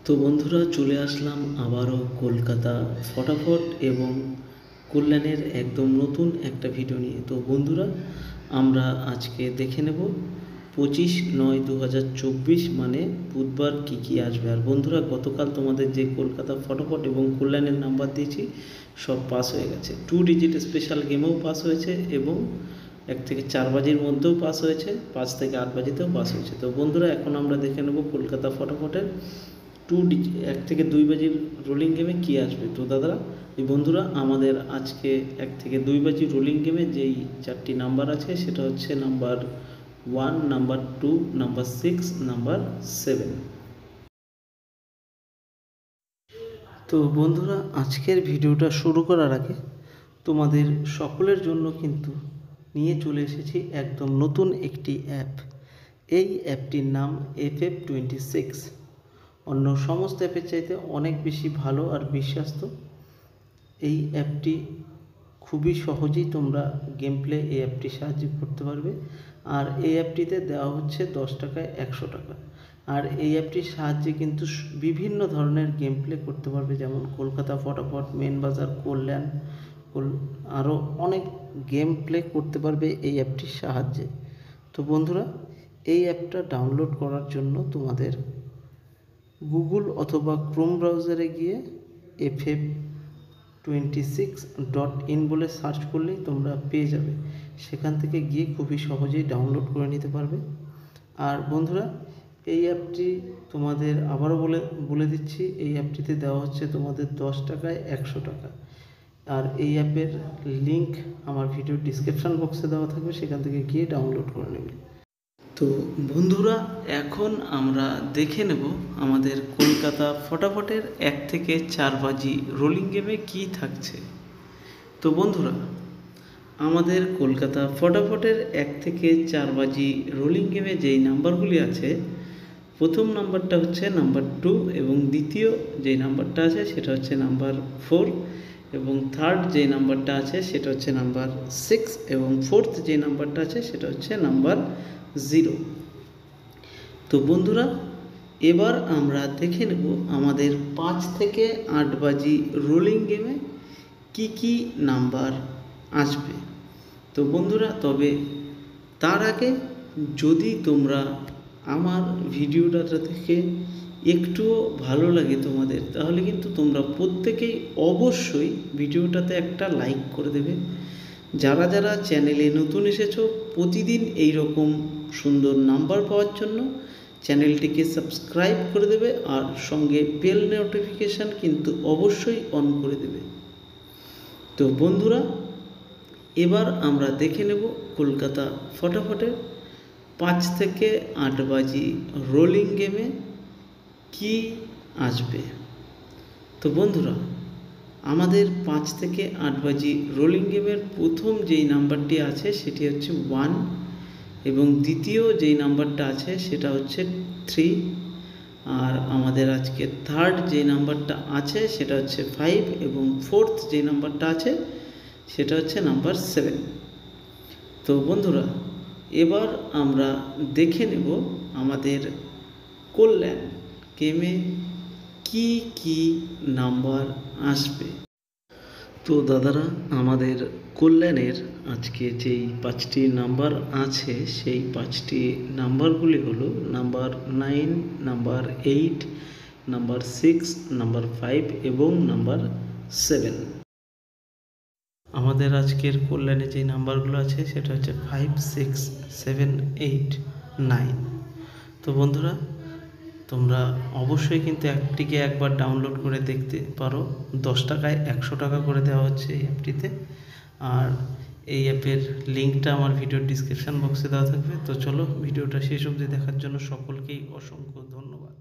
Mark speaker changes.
Speaker 1: তো বন্ধুরা চলে আসলাম আবারও কলকাতা ফটাফট এবং কল্যাণের একদম নতুন একটা ভিডিও নিয়ে। তো বন্ধুরা আমরা আজকে দেখে নেব 25/9/2024 মানে বুধবার কী কী আসবে। আর বন্ধুরা গতকাল তোমাদের যে কলকাতা ফটাফট এবং কল্যাণের নাম্বার দিয়েছি সব পাস হয়ে গেছে। 2 ডিজিট স্পেশাল গেমেও পাস হয়েছে এবং 1 থেকে 4 বাজির মধ্যেও পাস হয়েছে, 5 থেকে 8 বাজিতেও পাস হয়েছে। তো বন্ধুরা এখন আমরা দেখে নেব কলকাতা ফটাফটের 1 থেকে 2 বাজির রোলিং গেমে কী আসবে। তো দাদারা এই বন্ধুরা আমাদের আজকে 1 থেকে 2 বাজির রোলিং গেমে যেই 4টি নাম্বার আছে সেটা হচ্ছে নাম্বার 1, নাম্বার 2, নাম্বার 6, নাম্বার 7। তো বন্ধুরা আজকের ভিডিওটা শুরু করার আগে তোমাদের সকলের জন্য কিন্তু নিয়ে চলে এসেছি একদম নতুন একটি অ্যাপ। এই অ্যাপটির নাম FF26। অন্য সমস্ত অ্যাপের চাইতে অনেক বেশি ভালো আর বিশ্বস্ত। এই অ্যাপটি খুবই সহজেই তোমরা গেম প্লে এই অ্যাপটির সাহায্যে করতে পারবে। আর এই অ্যাপটিতে দেওয়া হচ্ছে 10 টাকায় 100 টাকা। আর এই অ্যাপটির সাহায্যে কিন্তু বিভিন্ন ধরনের গেম প্লে করতে পারবে, যেমন কলকাতা ফটাফট, মেন বাজার, কল্যাণ, আরও অনেক গেম প্লে করতে পারবে এই অ্যাপটির সাহায্যে। তো বন্ধুরা এই অ্যাপটা ডাউনলোড করার জন্য তোমাদের গুগল অথবা ক্রোম ব্রাউজারে গিয়ে ff26.in বলে সার্চ করলেই তোমরা পেয়ে যাবে। সেখান থেকে গিয়ে খুবই সহজেই ডাউনলোড করে নিতে পারবে। আর বন্ধুরা এই অ্যাপটি তোমাদের আবারও বলে দিচ্ছি, এই অ্যাপটিতে দেওয়া হচ্ছে তোমাদের 10 টাকায় 100 টাকা। আর এই অ্যাপের লিঙ্ক আমার ভিডিও ডিসক্রিপশান বক্সে দেওয়া থাকবে, সেখান থেকে গিয়ে ডাউনলোড করে নেবে। তো বন্ধুরা এখন আমরা দেখে নেব আমাদের কলকাতা ফটাফটের 1 থেকে 4 বাজি রোলিং গেমে কী থাকছে। তো বন্ধুরা আমাদের কলকাতা ফটাফটের 1 থেকে 4 বাজি রোলিং গেমে যেই নাম্বারগুলি আছে, প্রথম নাম্বারটা হচ্ছে নাম্বার 2 এবং দ্বিতীয় যেই নাম্বারটা আছে সেটা হচ্ছে নাম্বার 4 এবং থার্ড যেই নাম্বারটা আছে সেটা হচ্ছে নাম্বার 6 এবং ফোর্থ যে নাম্বারটা আছে সেটা হচ্ছে নাম্বার 0। তো বন্ধুরা এবার আমরা দেখে নেব আমাদের 5 থেকে 8 বাজি রোলিং গেমে কি কি নাম্বার আসবে। তো বন্ধুরা তবে তার আগে যদি তোমরা আমার ভিডিওটা থেকে একটুও ভালো লাগে তোমাদের, তাহলে কিন্তু তোমরা প্রত্যেকেই অবশ্যই ভিডিওটাতে একটা লাইক করে দেবে। যারা যারা চ্যানেলে নতুন এসেছো প্রতিদিন এই রকম সুন্দর নাম্বার পাওয়ার জন্য চ্যানেলটিকে সাবস্ক্রাইব করে দেবে আর সঙ্গে বেল নোটিফিকেশান কিন্তু অবশ্যই অন করে দেবে। তো বন্ধুরা এবার আমরা দেখে নেব কলকাতা ফটাফটের 5 থেকে 8 বাজি রোলিং গেমে কি আসবে। তো বন্ধুরা আমাদের 5 থেকে 8 বাজি রোলিং গেমের প্রথম যেই নাম্বারটি আছে সেটি হচ্ছে 1 এবং দ্বিতীয় যেই নাম্বারটা আছে সেটা হচ্ছে 3। আর আমাদের আজকে থার্ড যে নাম্বারটা আছে সেটা হচ্ছে 5 এবং ফোর্থ যে নাম্বারটা আছে সেটা হচ্ছে নাম্বার 7। তো বন্ধুরা এবার আমরা দেখে নেব আমাদের কল্যাণ গেমে কি কি নাম্বার আসবে। তো দাদারা আমাদের কল্যাণের আজকে যেই 5টি নাম্বার আছে সেই 5টি নাম্বারগুলি হলো নাম্বার 9, নাম্বার 8, নাম্বার 6, নাম্বার 5 এবং নাম্বার 7। আমাদের আজকের কল্যাণে যেই নাম্বারগুলো আছে সেটা হচ্ছে 5, 6, 7, 8, 9। তো বন্ধুরা তোমরা অবশ্যই কিন্তু অ্যাপটিকে একবার ডাউনলোড করে দেখতে পারো। 10 টাকায় 100 টাকা করে দেওয়া হচ্ছে এই অ্যাপটিতে। আর এই অ্যাপের লিঙ্কটা আমার ভিডিওর ডিসক্রিপশান বক্সে দেওয়া থাকবে। তো চলো ভিডিওটা শেষ অবধি দেখার জন্য সকলকেই অসংখ্য ধন্যবাদ।